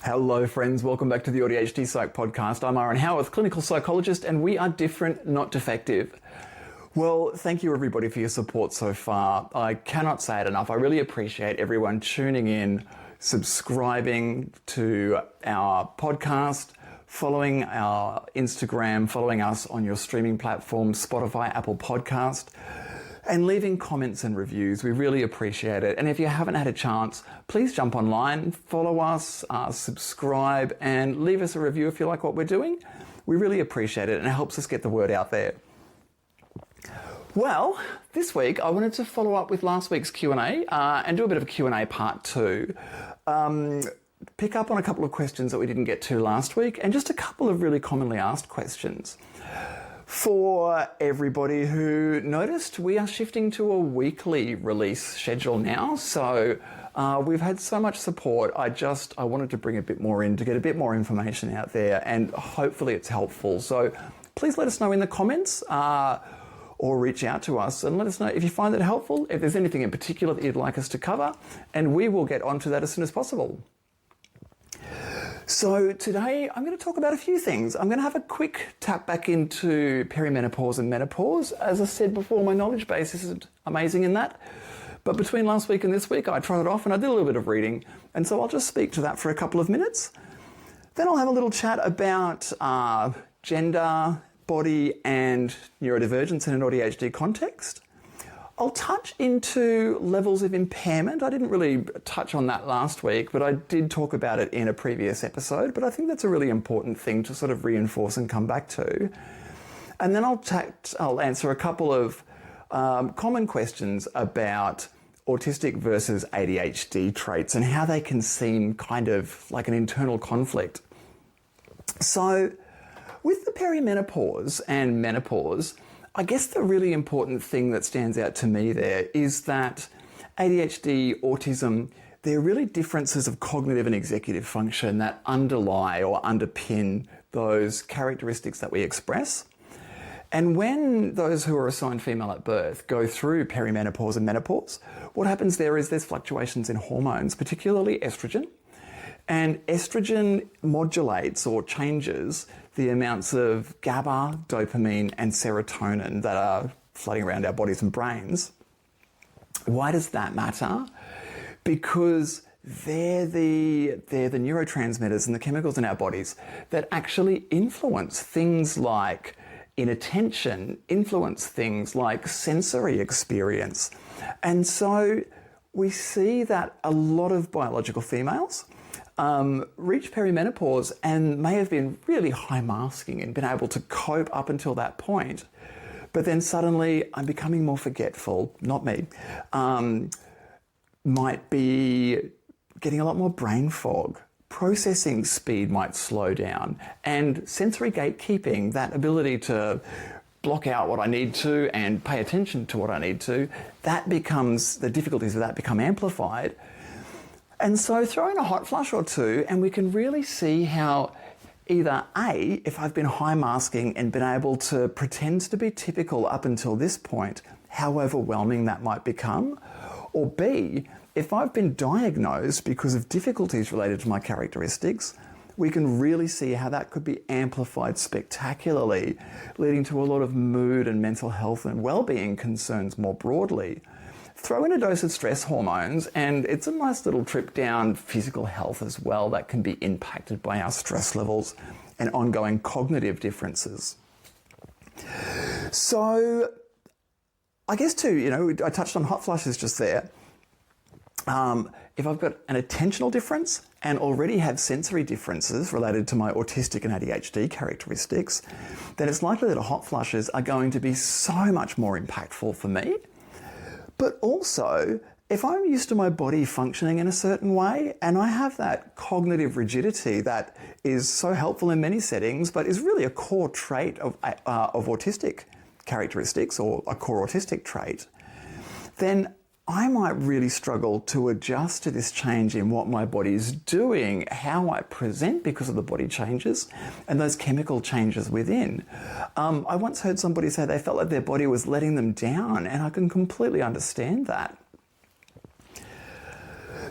Hello friends, welcome back to the AuDHD Psych Podcast. I'm Howearth, clinical psychologist, and we are different, not defective. Well, thank you everybody for your support so far. I cannot say it enough. I really appreciate everyone tuning in, subscribing to our podcast, following our Instagram, following us on your streaming platforms, Spotify, Apple Podcast, and leaving comments and reviews. We really appreciate it. And if you haven't had a chance, please jump online, follow us, subscribe, and leave us a review if you like what we're doing. We really appreciate it, and it helps us get the word out there. Well, this week I wanted to follow up with last week's Q&A and do a bit of a Q&A part two. Pick up on a couple of questions that we didn't get to last week, and just a couple of really commonly asked questions. For everybody who noticed, we are shifting to a weekly release schedule now. So we've had so much support. I wanted to bring a bit more in to get a bit more information out there, and hopefully it's helpful. So please let us know in the comments or reach out to us and let us know if you find it helpful, if there's anything in particular that you'd like us to cover, and we will get onto that as soon as possible. So today I'm going to talk about a few things. I'm going to have a quick tap back into perimenopause and menopause. As I said before, my knowledge base isn't amazing in that. But between last week and this week, I tried it off and I did a little bit of reading. And so I'll just speak to that for a couple of minutes. Then I'll have a little chat about gender, body, and neurodivergence in an AuDHD context. I'll touch into levels of impairment. I didn't really touch on that last week, but I did talk about it in a previous episode. But I think that's a really important thing to sort of reinforce and come back to. And then I'll answer a couple of common questions about autistic versus ADHD traits and how they can seem kind of like an internal conflict. So with the perimenopause and menopause, I guess the really important thing that stands out to me there is that ADHD, autism, they're really differences of cognitive and executive function that underlie or underpin those characteristics that we express. And when those who are assigned female at birth go through perimenopause and menopause, what happens there is there's fluctuations in hormones, particularly estrogen. And estrogen modulates or changes the amounts of GABA, dopamine, and serotonin that are flooding around our bodies and brains. Why does that matter? Because they're the neurotransmitters and the chemicals in our bodies that actually influence things like inattention, influence things like sensory experience. And so we see that a lot of biological females reach perimenopause and may have been really high masking and been able to cope up until that point. But then suddenly I'm becoming more forgetful, not me, might be getting a lot more brain fog. Processing speed might slow down, and sensory gatekeeping, that ability to block out what I need to and pay attention to what I need to, the difficulties of that become amplified. And so throw in a hot flush or two and we can really see how either A, if I've been high masking and been able to pretend to be typical up until this point, how overwhelming that might become, or B, if I've been diagnosed because of difficulties related to my characteristics, we can really see how that could be amplified spectacularly, leading to a lot of mood and mental health and well-being concerns more broadly. Throw in a dose of stress hormones and it's a nice little trip down physical health as well that can be impacted by our stress levels and ongoing cognitive differences. So I guess too, I touched on hot flushes just there. If I've got an attentional difference and already have sensory differences related to my autistic and ADHD characteristics, then it's likely that hot flushes are going to be so much more impactful for me. But also, if I'm used to my body functioning in a certain way and I have that cognitive rigidity that is so helpful in many settings, but is really a core trait of autistic characteristics or a core autistic trait, then I might really struggle to adjust to this change in what my body is doing, how I present because of the body changes and those chemical changes within. I once heard somebody say they felt like their body was letting them down, and I can completely understand that.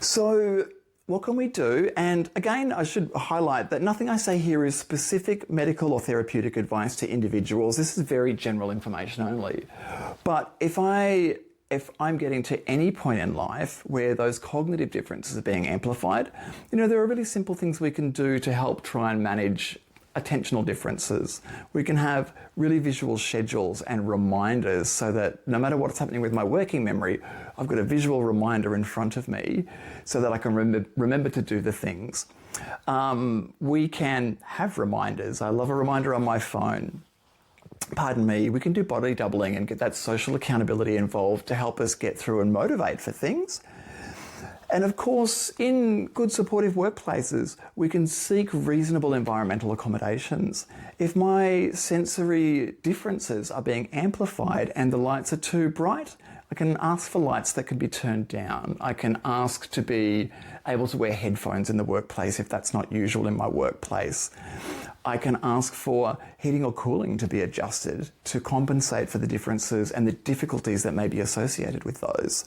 So what can we do? And again, I should highlight that nothing I say here is specific medical or therapeutic advice to individuals. This is very general information only. But if I'm getting to any point in life where those cognitive differences are being amplified, there are really simple things we can do to help try and manage attentional differences. We can have really visual schedules and reminders so that no matter what's happening with my working memory, I've got a visual reminder in front of me so that I can remember to do the things. We can have reminders. I love a reminder on my phone. Pardon me, we can do body doubling and get that social accountability involved to help us get through and motivate for things. And of course, in good supportive workplaces, we can seek reasonable environmental accommodations. If my sensory differences are being amplified and the lights are too bright, I can ask for lights that can be turned down. I can ask to be able to wear headphones in the workplace if that's not usual in my workplace. I can ask for heating or cooling to be adjusted to compensate for the differences and the difficulties that may be associated with those.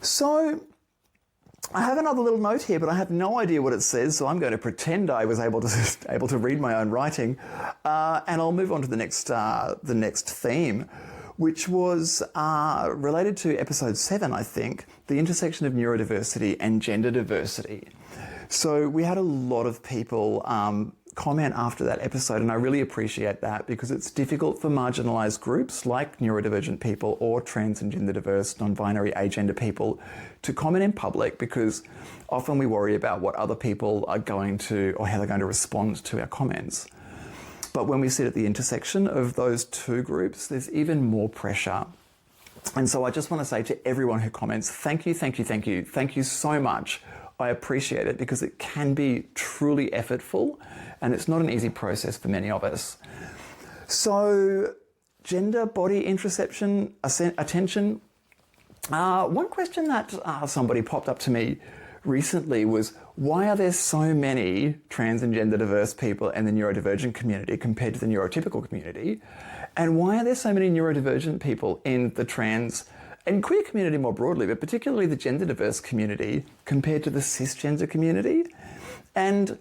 So I have another little note here, but I have no idea what it says, so I'm going to pretend I was able to read my own writing, and I'll move on to the next theme, which was related to episode 7, I think, the intersection of neurodiversity and gender diversity. So we had a lot of people comment after that episode, and I really appreciate that because it's difficult for marginalised groups like neurodivergent people or trans and gender diverse, non-binary, agender people to comment in public because often we worry about what other people are going to or how they're going to respond to our comments. But when we sit at the intersection of those two groups, there's even more pressure. And so I just want to say to everyone who comments, thank you, thank you, thank you. Thank you so much. I appreciate it because it can be truly effortful and it's not an easy process for many of us. So, gender, body, interoception, attention. One question that somebody popped up to me recently was, why are there so many trans and gender diverse people in the neurodivergent community compared to the neurotypical community? And why are there so many neurodivergent people in the trans and queer community more broadly, but particularly the gender diverse community compared to the cisgender community? And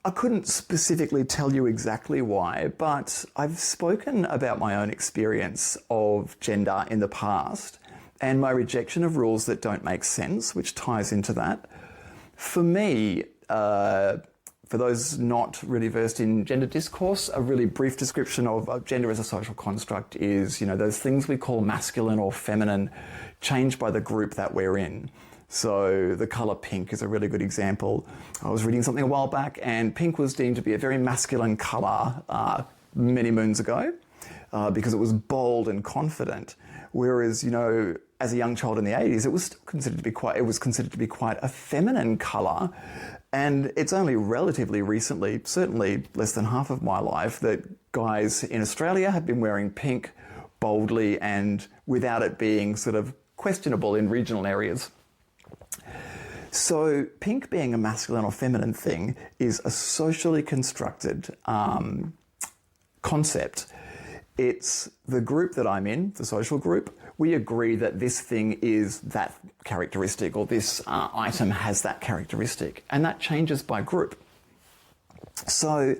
I couldn't specifically tell you exactly why, but I've spoken about my own experience of gender in the past and my rejection of rules that don't make sense, which ties into that. For me, for those not really versed in gender discourse, a really brief description of gender as a social construct is, those things we call masculine or feminine changed by the group that we're in. So the colour pink is a really good example. I was reading something a while back and pink was deemed to be a very masculine colour many moons ago because it was bold and confident. Whereas, as a young child in the 80s, it was considered to be quite a feminine colour. And it's only relatively recently, certainly less than half of my life, that guys in Australia have been wearing pink boldly and without it being sort of questionable in regional areas. So pink being a masculine or feminine thing is a socially constructed concept. It's the group that I'm in, the social group. We agree that this thing is that characteristic or this item has that characteristic, and that changes by group. So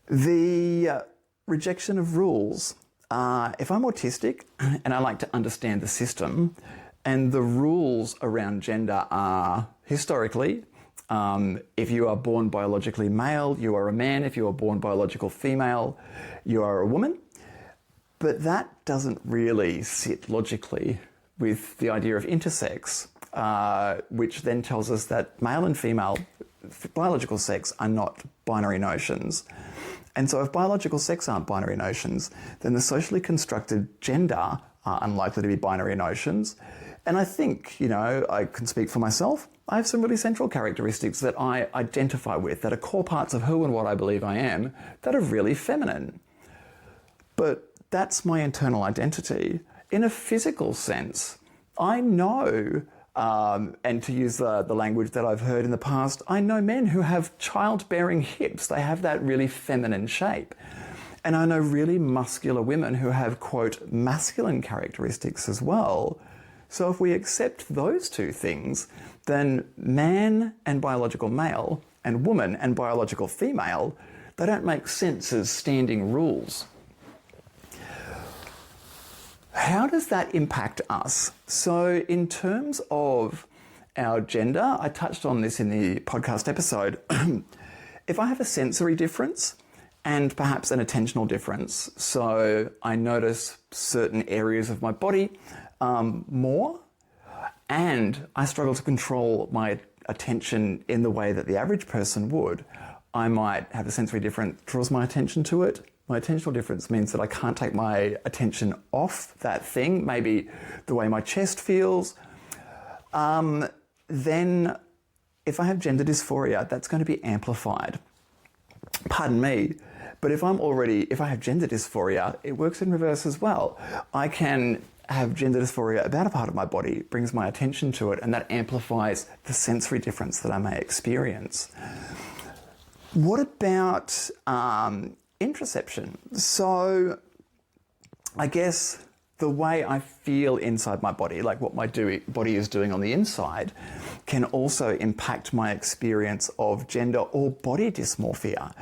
the rejection of rules. If I'm autistic and I like to understand the system, and the rules around gender are historically, if you are born biologically male, you are a man. If you are born biological female, you are a woman. But that doesn't really sit logically with the idea of intersex, which then tells us that male and female biological sex are not binary notions. And so if biological sex aren't binary notions, then the socially constructed gender are unlikely to be binary notions. And I think, I can speak for myself. I have some really central characteristics that I identify with, that are core parts of who and what I believe I am, that are really feminine. But that's my internal identity. In a physical sense, I know, and to use the language that I've heard in the past, I know men who have childbearing hips. They have that really feminine shape. And I know really muscular women who have, quote, masculine characteristics as well. So if we accept those two things, then man and biological male and woman and biological female, they don't make sense as standing rules. How does that impact us? So in terms of our gender, I touched on this in the podcast episode. If I have a sensory difference and perhaps an attentional difference, so I notice certain areas of my body more, and I struggle to control my attention in the way that the average person would, I might have a sensory difference, draws my attention to it. My attentional difference means that I can't take my attention off that thing, maybe the way my chest feels. Then if I have gender dysphoria, that's going to be amplified. Pardon me, but if I have gender dysphoria, it works in reverse as well. I can have gender dysphoria about a part of my body, brings my attention to it, and that amplifies the sensory difference that I may experience. What about interoception? So I guess the way I feel inside my body, like what my body is doing on the inside, can also impact my experience of gender or body dysmorphia.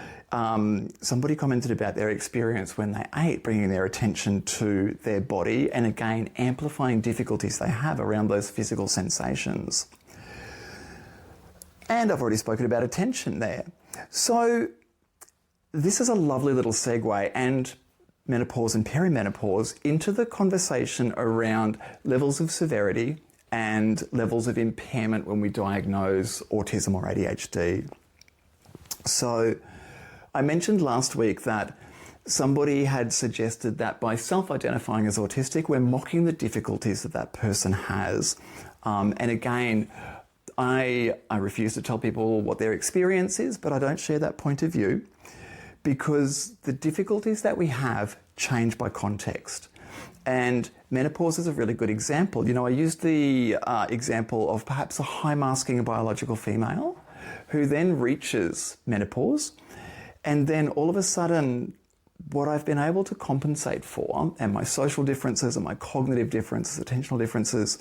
Somebody commented about their experience when they ate, bringing their attention to their body and again amplifying difficulties they have around those physical sensations. And I've already spoken about attention there. So this is a lovely little segue and menopause and perimenopause into the conversation around levels of severity and levels of impairment when we diagnose autism or ADHD. So I mentioned last week that somebody had suggested that by self-identifying as autistic, we're mocking the difficulties that that person has. And again, I refuse to tell people what their experience is, but I don't share that point of view because the difficulties that we have change by context. And menopause is a really good example. You know, I used the example of perhaps a high-masking biological female who then reaches menopause, and then all of a sudden, what I've been able to compensate for, and my social differences and my cognitive differences, attentional differences,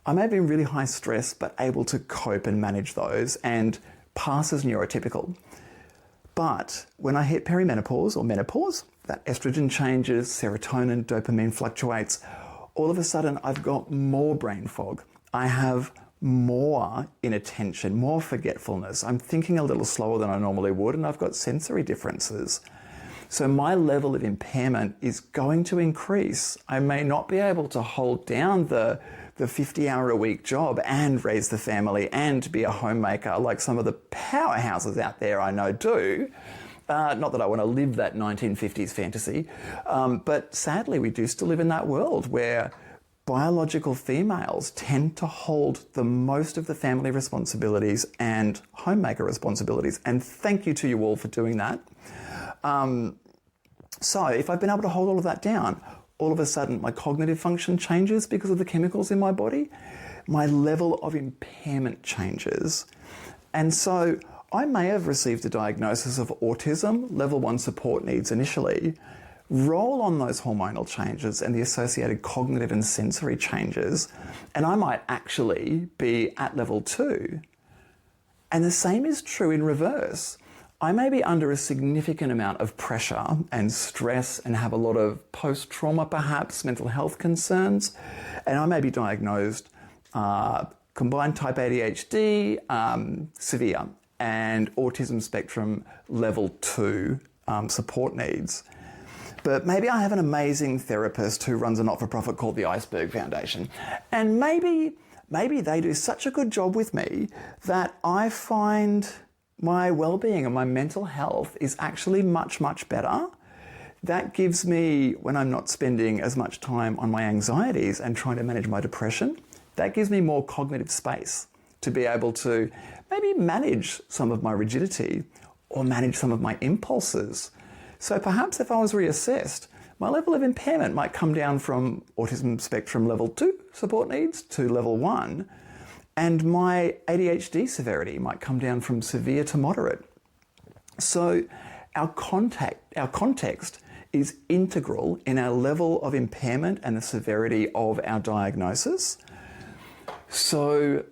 I may have been really high stress, but able to cope and manage those and pass as neurotypical. But when I hit perimenopause or menopause, that estrogen changes, serotonin, dopamine fluctuates, all of a sudden I've got more brain fog. I have more inattention, more forgetfulness. I'm thinking a little slower than I normally would, and I've got sensory differences. So my level of impairment is going to increase. I may not be able to hold down the 50-hour-a-week job and raise the family and be a homemaker like some of the powerhouses out there I know do. Not that I want to live that 1950s fantasy, but sadly we do still live in that world where biological females tend to hold the most of the family responsibilities and homemaker responsibilities. And thank you to you all for doing that. So if I've been able to hold all of that down, all of a sudden my cognitive function changes because of the chemicals in my body. My level of impairment changes. And so I may have received a diagnosis of autism, level 1 support needs initially, roll on those hormonal changes and the associated cognitive and sensory changes, and I might actually be at level 2. And the same is true in reverse. I may be under a significant amount of pressure and stress and have a lot of post-trauma, perhaps, mental health concerns, and I may be diagnosed combined type ADHD, severe, and autism spectrum level 2 support needs. But maybe I have an amazing therapist who runs a not-for-profit called the Iceberg Foundation, and maybe they do such a good job with me that I find my well-being and my mental health is actually much, much better. That gives me, when I'm not spending as much time on my anxieties and trying to manage my depression, that gives me more cognitive space to be able to maybe manage some of my rigidity or manage some of my impulses. So perhaps if I was reassessed, my level of impairment might come down from autism spectrum level 2 support needs to level 1, and my ADHD severity might come down from severe to moderate. So our context is integral in our level of impairment and the severity of our diagnosis. So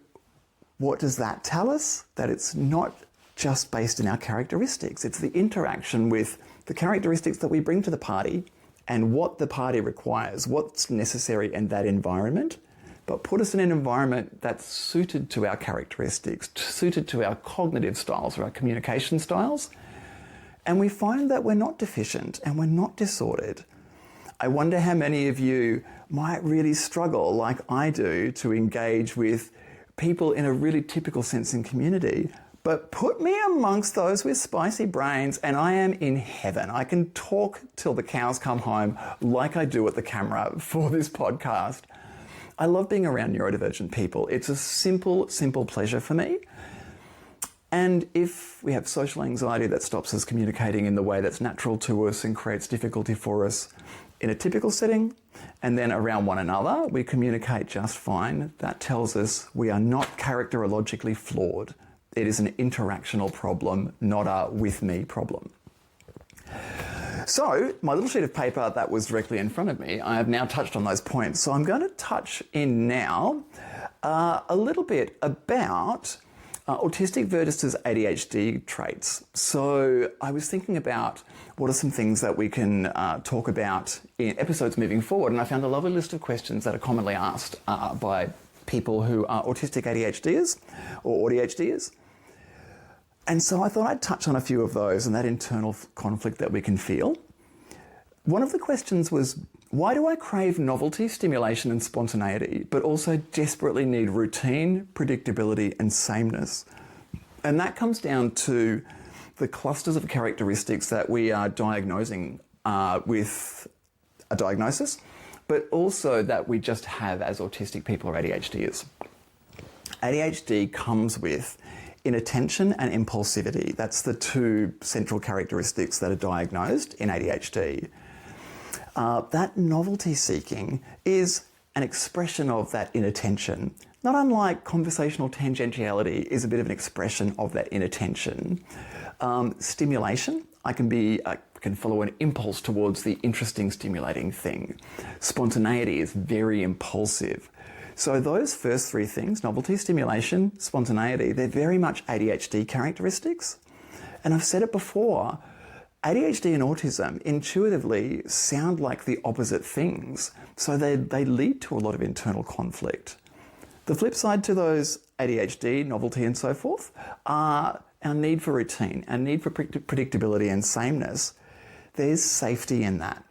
what does that tell us? That it's not just based in our characteristics. It's the interaction with the characteristics that we bring to the party and what the party requires, what's necessary in that environment, but put us in an environment that's suited to our characteristics, suited to our cognitive styles or our communication styles. And we find that we're not deficient and we're not disordered. I wonder how many of you might really struggle, like I do, to engage with people in a really typical sense in community. But put me amongst those with spicy brains and I am in heaven. I can talk till the cows come home like I do at the camera for this podcast. I love being around neurodivergent people. It's a simple pleasure for me. And if we have social anxiety that stops us communicating in the way that's natural to us and creates difficulty for us in a typical setting, and then around one another, we communicate just fine, that tells us we are not characterologically flawed. It is an interactional problem, not a with me problem. So, my little sheet of paper that was directly in front of me, I have now touched on those points. So I'm going to touch in now a little bit about autistic versus ADHD traits. So I was thinking about what are some things that we can talk about in episodes moving forward, and I found a lovely list of questions that are commonly asked by people who are autistic ADHDers or AuDHDers. And so I thought I'd touch on a few of those and that internal conflict that we can feel. One of the questions was, why do I crave novelty, stimulation and spontaneity, but also desperately need routine, predictability and sameness? And that comes down to the clusters of characteristics that we are diagnosing with a diagnosis, but also that we just have as autistic people or ADHDers. ADHD comes with inattention and impulsivity. That's the two central characteristics that are diagnosed in ADHD. That novelty seeking is an expression of that inattention. Not unlike conversational tangentiality is a bit of an expression of that inattention. Stimulation, I can follow an impulse towards the interesting, stimulating thing. Spontaneity is very impulsive. So those first three things, novelty, stimulation, spontaneity, they're very much ADHD characteristics. And I've said it before, ADHD and autism intuitively sound like the opposite things. So they lead to a lot of internal conflict. The flip side to those ADHD, novelty and so forth, are our need for routine, our need for predictability and sameness. There's safety in that.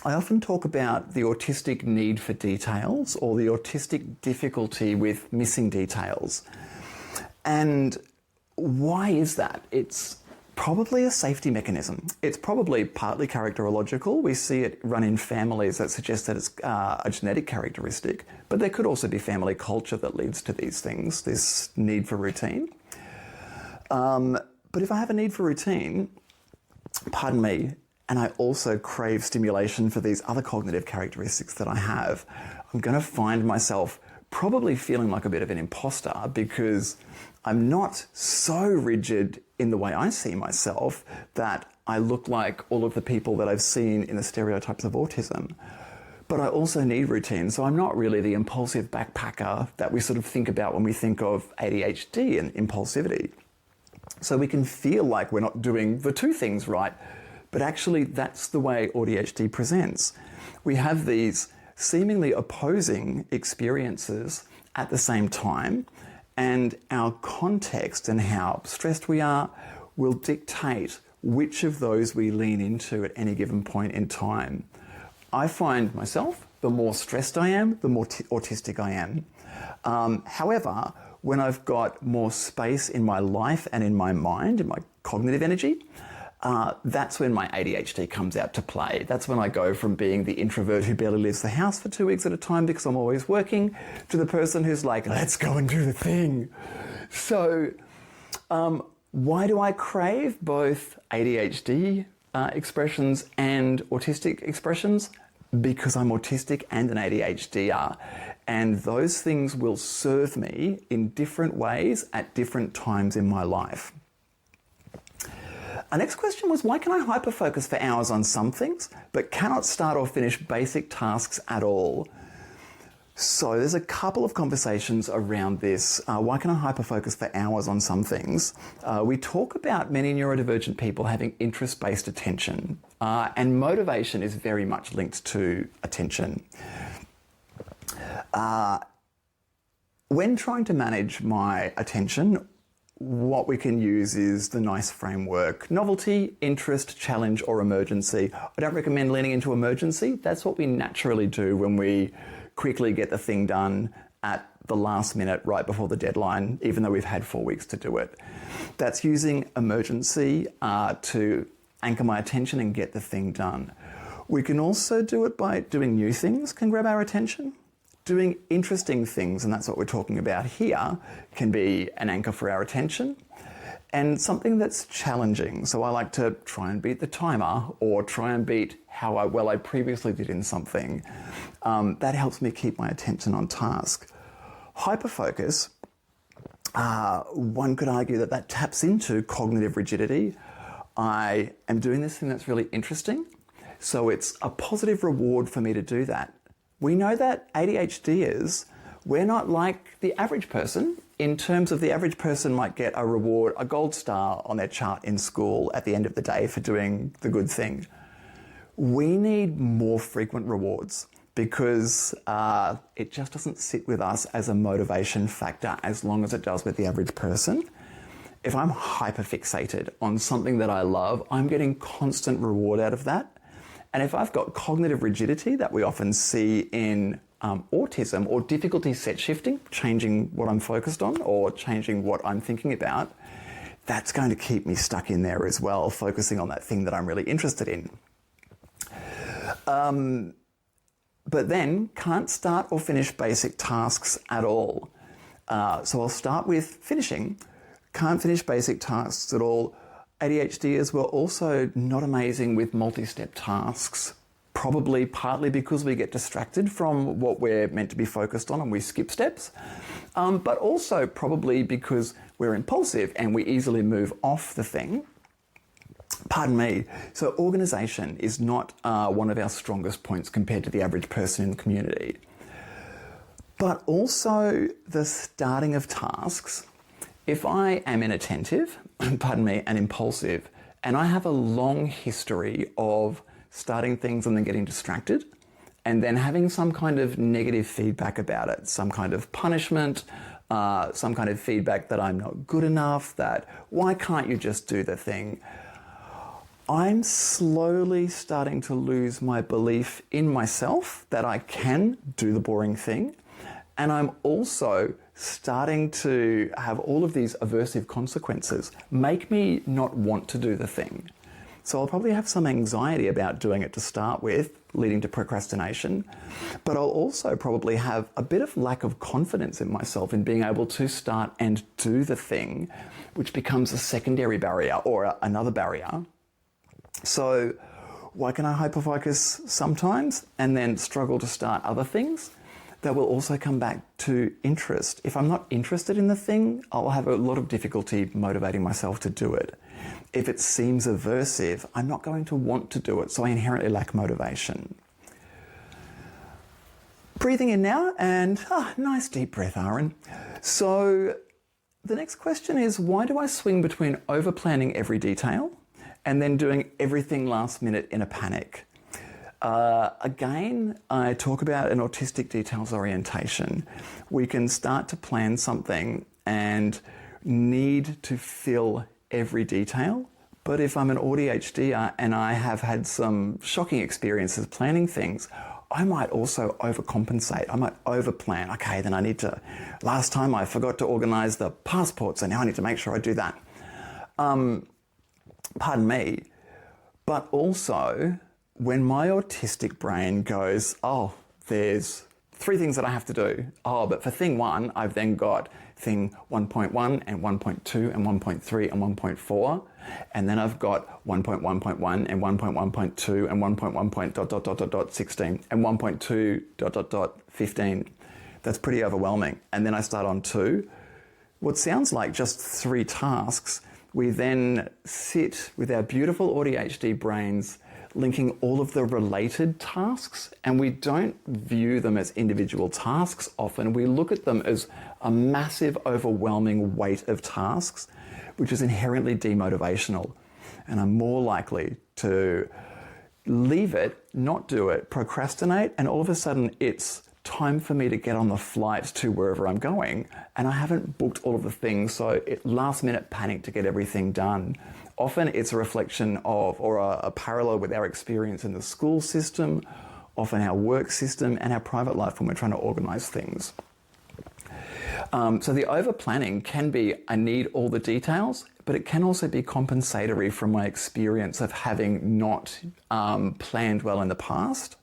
I often talk about the autistic need for details or the autistic difficulty with missing details. And why is that? It's probably a safety mechanism. It's probably partly characterological. We see it run in families that suggest that it's a genetic characteristic, but there could also be family culture that leads to these things, this need for routine. But if I have a need for routine, pardon me, and I also crave stimulation for these other cognitive characteristics that I have, I'm going to find myself probably feeling like a bit of an imposter because I'm not so rigid in the way I see myself that I look like all of the people that I've seen in the stereotypes of autism. But I also need routine, so I'm not really the impulsive backpacker that we sort of think about when we think of ADHD and impulsivity. So we can feel like we're not doing the two things right, but actually that's the way AuDHD presents. We have these seemingly opposing experiences at the same time, and our context and how stressed we are will dictate which of those we lean into at any given point in time. I find myself, the more stressed I am, the more autistic I am. However, when I've got more space in my life and in my mind, in my cognitive energy, that's when my ADHD comes out to play. That's when I go from being the introvert who barely leaves the house for 2 weeks at a time because I'm always working, to the person who's like, let's go and do the thing. So why do I crave both ADHD expressions and autistic expressions? Because I'm autistic and an ADHDer. And those things will serve me in different ways at different times in my life. Our next question was, why can I hyperfocus for hours on some things, but cannot start or finish basic tasks at all? So there's a couple of conversations around this. Why can I hyperfocus for hours on some things? We talk about many neurodivergent people having interest-based attention, and motivation is very much linked to attention. When trying to manage my attention, what we can use is the NICE framework: novelty, interest, challenge, or emergency. I don't recommend leaning into emergency. That's what we naturally do when we quickly get the thing done at the last minute, right before the deadline, even though we've had 4 weeks to do it. That's using emergency to anchor my attention and get the thing done. We can also do it by doing new things, can grab our attention. Doing interesting things, and that's what we're talking about here, can be an anchor for our attention. And something that's challenging. So I like to try and beat the timer, or try and beat how well I previously did in something. That helps me keep my attention on task. Hyperfocus, one could argue that that taps into cognitive rigidity. I am doing this thing that's really interesting, so it's a positive reward for me to do that. We know that ADHDers, we're not like the average person, in terms of the average person might get a reward, a gold star on their chart in school at the end of the day for doing the good thing. We need more frequent rewards, because it just doesn't sit with us as a motivation factor as long as it does with the average person. If I'm hyperfixated on something that I love, I'm getting constant reward out of that. And if I've got cognitive rigidity that we often see in autism, or difficulty set shifting, changing what I'm focused on or changing what I'm thinking about, that's going to keep me stuck in there as well, focusing on that thing that I'm really interested in. But then can't start or finish basic tasks at all. So I'll start with finishing. Can't finish basic tasks at all. ADHDers were also not amazing with multi-step tasks, probably partly because we get distracted from what we're meant to be focused on and we skip steps, but also probably because we're impulsive and we easily move off the thing. Pardon me. So organisation is not one of our strongest points compared to the average person in the community. But also the starting of tasks. If I am inattentive, pardon me, and impulsive, and I have a long history of starting things and then getting distracted, and then having some kind of negative feedback about it, some kind of punishment, some kind of feedback that I'm not good enough, that why can't you just do the thing? I'm slowly starting to lose my belief in myself that I can do the boring thing, and I'm also starting to have all of these aversive consequences make me not want to do the thing. So I'll probably have some anxiety about doing it to start with, leading to procrastination, but I'll also probably have a bit of lack of confidence in myself in being able to start and do the thing, which becomes a secondary barrier or another barrier. So why can I hyperfocus sometimes and then struggle to start other things? That will also come back to interest. If I'm not interested in the thing, I'll have a lot of difficulty motivating myself to do it. If it seems aversive, I'm not going to want to do it, so I inherently lack motivation. Breathing in now, and nice deep breath, Aaron. So the next question is, why do I swing between over-planning every detail and then doing everything last minute in a panic? Again, I talk about an autistic details orientation. We can start to plan something and need to fill every detail. But if I'm an AuDHDer and I have had some shocking experiences planning things, I might also overcompensate. I might overplan. Okay, then I need to, last time I forgot to organize the passport, so now I need to make sure I do that. Pardon me. But also, when my autistic brain goes, oh, there's 3 things that I have to do. Oh, but for thing 1, I've then got thing 1.1 and 1.2 and 1.3 and 1.4. And then I've got 1.1.1 and 1.1.2 and 1.1.16 and 1.2 ... 15. That's pretty overwhelming. And then I start on 2. What sounds like just 3 tasks We then sit with our beautiful AuDHD brains linking all of the related tasks, and we don't view them as individual tasks often. We look at them as a massive, overwhelming weight of tasks, which is inherently demotivational. And I'm more likely to leave it, not do it, procrastinate, and all of a sudden it's time for me to get on the flight to wherever I'm going, and I haven't booked all of the things, so last minute panic to get everything done. Often it's a reflection of, or a parallel with our experience in the school system, often our work system, and our private life when we're trying to organise things. So the over-planning can be, I need all the details, but it can also be compensatory from my experience of having not planned well in the past.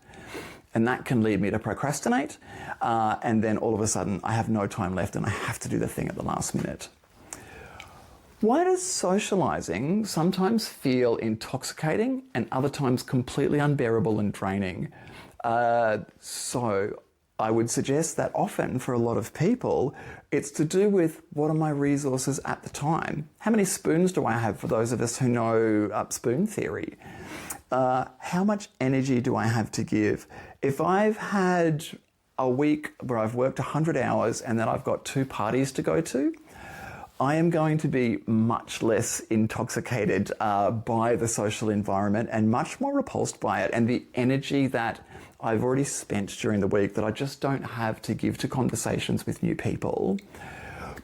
And that can lead me to procrastinate. And then all of a sudden I have no time left and I have to do the thing at the last minute. Why does socializing sometimes feel intoxicating and other times completely unbearable and draining? So I would suggest that often for a lot of people, it's to do with what are my resources at the time? How many spoons do I have, for those of us who know spoon theory? How much energy do I have to give? If I've had a week where I've worked 100 hours and then I've got 2 parties to go to, I am going to be much less intoxicated by the social environment and much more repulsed by it, and the energy that I've already spent during the week that I just don't have to give to conversations with new people.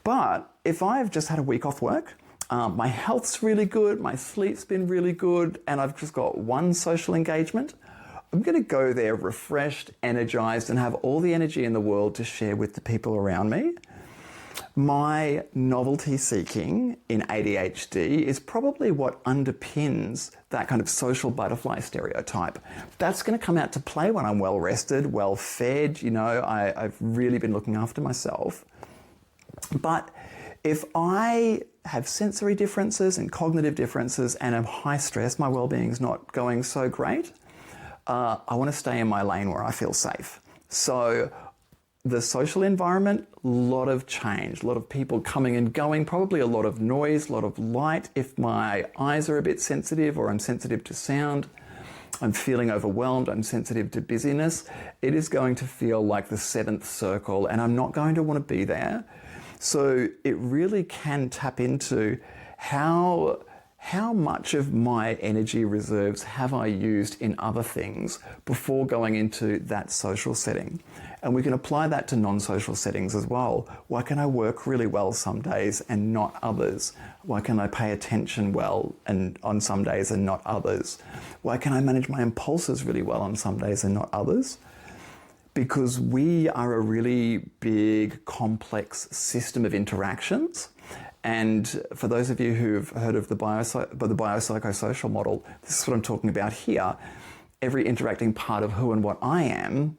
But if I've just had a week off work, my health's really good, my sleep's been really good, and I've just got one social engagement, I'm going to go there refreshed, energized, and have all the energy in the world to share with the people around me. My novelty seeking in ADHD is probably what underpins that kind of social butterfly stereotype. That's going to come out to play when I'm well rested, well fed, I've really been looking after myself. But if I have sensory differences and cognitive differences and am high stress, my well-being's not going so great, I want to stay in my lane where I feel safe. So the social environment, a lot of change, a lot of people coming and going, probably a lot of noise, a lot of light. If my eyes are a bit sensitive or I'm sensitive to sound, I'm feeling overwhelmed, I'm sensitive to busyness, it is going to feel like the 7th circle and I'm not going to want to be there. So it really can tap into how much of my energy reserves have I used in other things before going into that social setting. And we can apply that to non-social settings as well. Why can I work really well some days and not others? Why can I pay attention well and on some days and not others? Why can I manage my impulses really well on some days and not others? Because we are a really big, complex system of interactions. And for those of you who've heard of the biopsychosocial model, this is what I'm talking about here. Every interacting part of who and what I am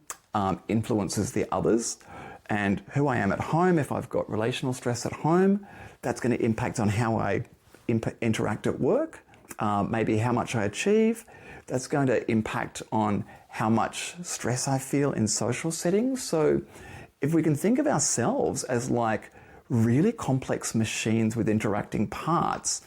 influences the others. And who I am at home, if I've got relational stress at home, that's going to impact on how I interact at work, maybe how much I achieve. That's going to impact on how much stress I feel in social settings. So if we can think of ourselves as like really complex machines with interacting parts,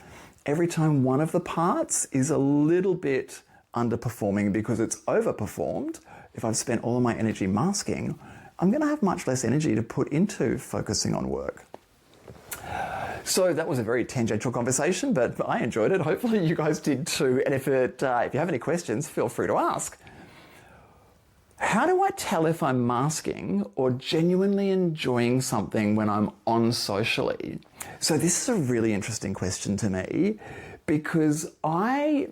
every time one of the parts is a little bit underperforming because it's overperformed, if I've spent all of my energy masking, I'm going to have much less energy to put into focusing on work. So that was a very tangential conversation, but I enjoyed it. Hopefully you guys did too. And if you have any questions, feel free to ask. How do I tell if I'm masking or genuinely enjoying something when I'm on socially? So this is a really interesting question to me because I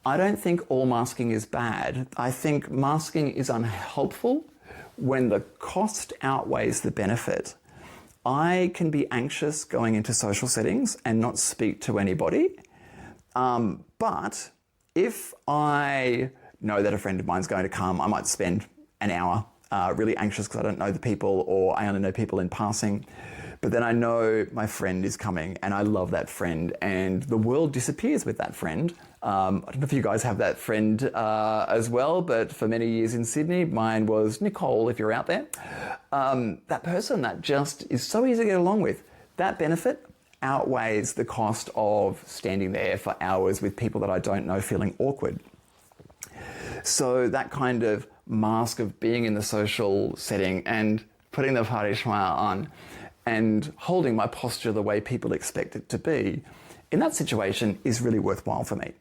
don't think all masking is bad. I think masking is unhelpful when the cost outweighs the benefit. I can be anxious going into social settings and not speak to anybody. But if I know that a friend of mine's going to come, I might spend an hour really anxious because I don't know the people or I only know people in passing. But then I know my friend is coming and I love that friend and the world disappears with that friend. I don't know if you guys have that friend as well, but for many years in Sydney, mine was Nicole, if you're out there. That person that just is so easy to get along with, that benefit outweighs the cost of standing there for hours with people that I don't know feeling awkward. So that kind of mask of being in the social setting and putting the party smile on and holding my posture the way people expect it to be, in that situation is really worthwhile for me.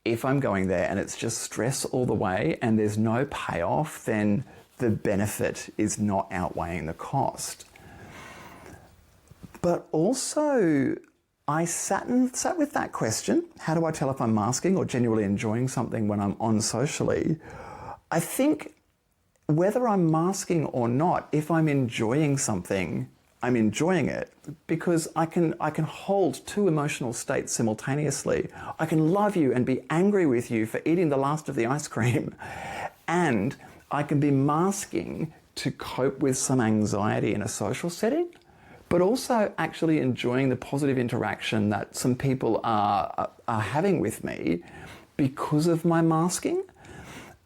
If I'm going there and it's just stress all the way and there's no payoff, then the benefit is not outweighing the cost. But also, I sat with that question, how do I tell if I'm masking or genuinely enjoying something when I'm on socially? I think whether I'm masking or not, if I'm enjoying something, I'm enjoying it because I can hold two emotional states simultaneously. I can love you and be angry with you for eating the last of the ice cream, and I can be masking to cope with some anxiety in a social setting, but also actually enjoying the positive interaction that some people are having with me because of my masking.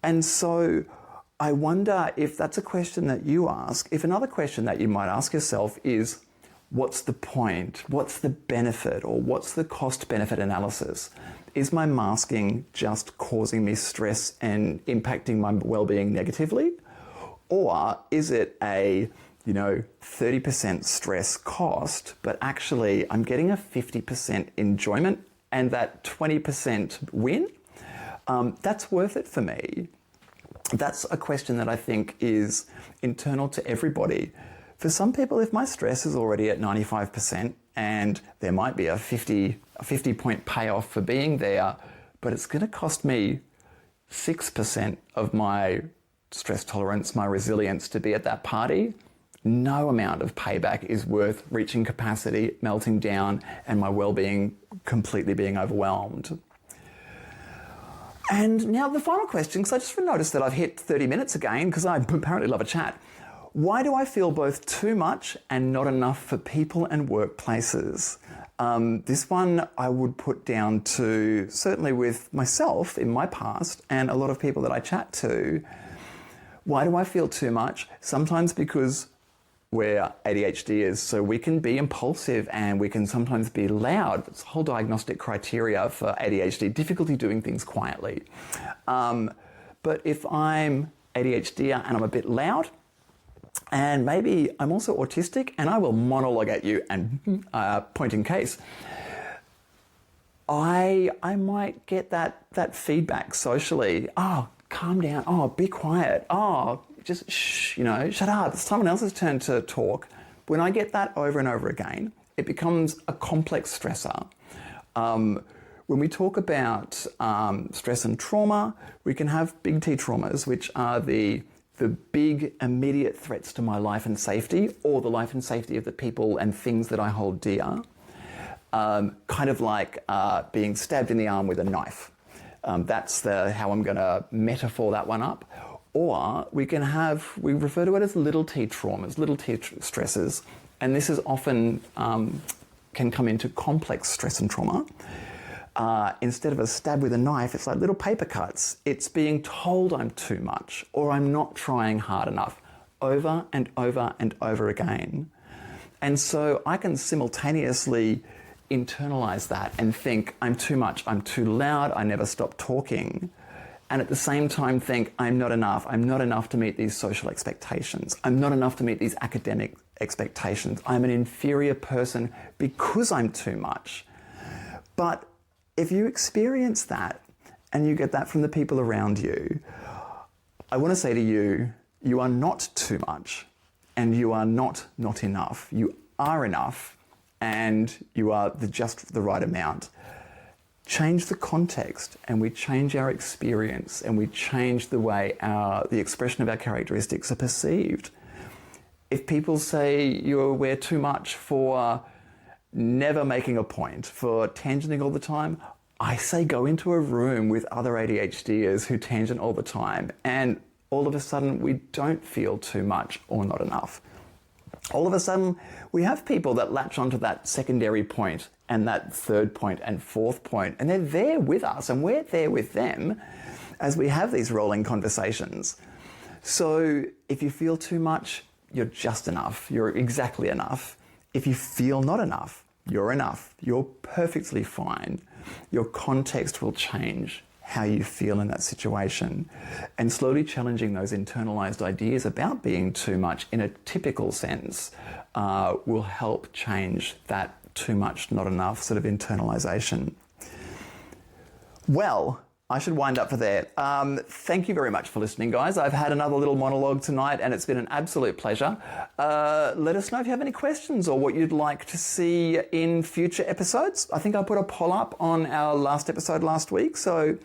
And so I wonder if that's a question that you ask. If another question that you might ask yourself is, what's the point? What's the benefit? Or what's the cost-benefit analysis? Is my masking just causing me stress and impacting my well-being negatively? Or is it a 30% stress cost, but actually I'm getting a 50% enjoyment and that 20% win? That's worth it for me. That's a question that I think is internal to everybody. For some people, if my stress is already at 95% and there might be a 50 point payoff for being there, but it's going to cost me 6% of my stress tolerance, my resilience to be at that party, no amount of payback is worth reaching capacity, melting down, and my well-being completely being overwhelmed. And now the final question, because I just noticed that I've hit 30 minutes again, because I apparently love a chat. Why do I feel both too much and not enough for people and workplaces? This one I would put down to, certainly with myself in my past and a lot of people that I chat to. Why do I feel too much? Sometimes because we're ADHDers, so we can be impulsive and we can sometimes be loud. It's a whole diagnostic criteria for ADHD, difficulty doing things quietly. But if I'm ADHD and I'm a bit loud, and maybe I'm also autistic and I will monologue at you and point in case, I might get that feedback socially. Oh, calm down. Oh, be quiet. Oh, just shh, shut up. It's someone else's turn to talk. When I get that over and over again, it becomes a complex stressor. When we talk about stress and trauma, we can have big T traumas, which are the big immediate threats to my life and safety, or the life and safety of the people and things that I hold dear. Kind of like being stabbed in the arm with a knife. That's how I'm going to metaphor that one up. Or we refer to it as little T traumas, little T stresses, and this is often can come into complex stress and trauma. Instead of a stab with a knife, it's like little paper cuts. It's being told I'm too much or I'm not trying hard enough over and over and over again. And so I can simultaneously internalize that and think I'm too much, I'm too loud, I never stop talking. And at the same time think I'm not enough to meet these social expectations. I'm not enough to meet these academic expectations. I'm an inferior person because I'm too much. But if you experience that and you get that from the people around you, I want to say to you, you are not too much and you are not enough. You are enough and you are just the right amount. Change the context and we change our experience and we change the way the expression of our characteristics are perceived. If people say you wear too much for never making a point, for tangenting all the time, I say go into a room with other ADHDers who tangent all the time and all of a sudden we don't feel too much or not enough. All of a sudden we have people that latch onto that secondary point and that third point and fourth point, and they're there with us and we're there with them as we have these rolling conversations. So if you feel too much, you're just enough. You're exactly enough. If you feel not enough, you're perfectly fine. Your context will change how you feel in that situation. And slowly challenging those internalized ideas about being too much in a typical sense will help change that too much, not enough sort of internalization. Well, I should wind up for there. Thank you very much for listening, guys. I've had another little monologue tonight and it's been an absolute pleasure. Let us know if you have any questions or what you'd like to see in future episodes. I think I put a poll up on our last episode last week. So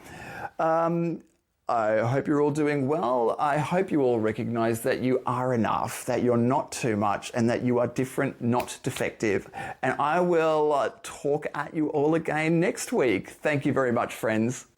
I hope you're all doing well. I hope you all recognize that you are enough, that you're not too much, and that you are different, not defective. And I will talk at you all again next week. Thank you very much, friends.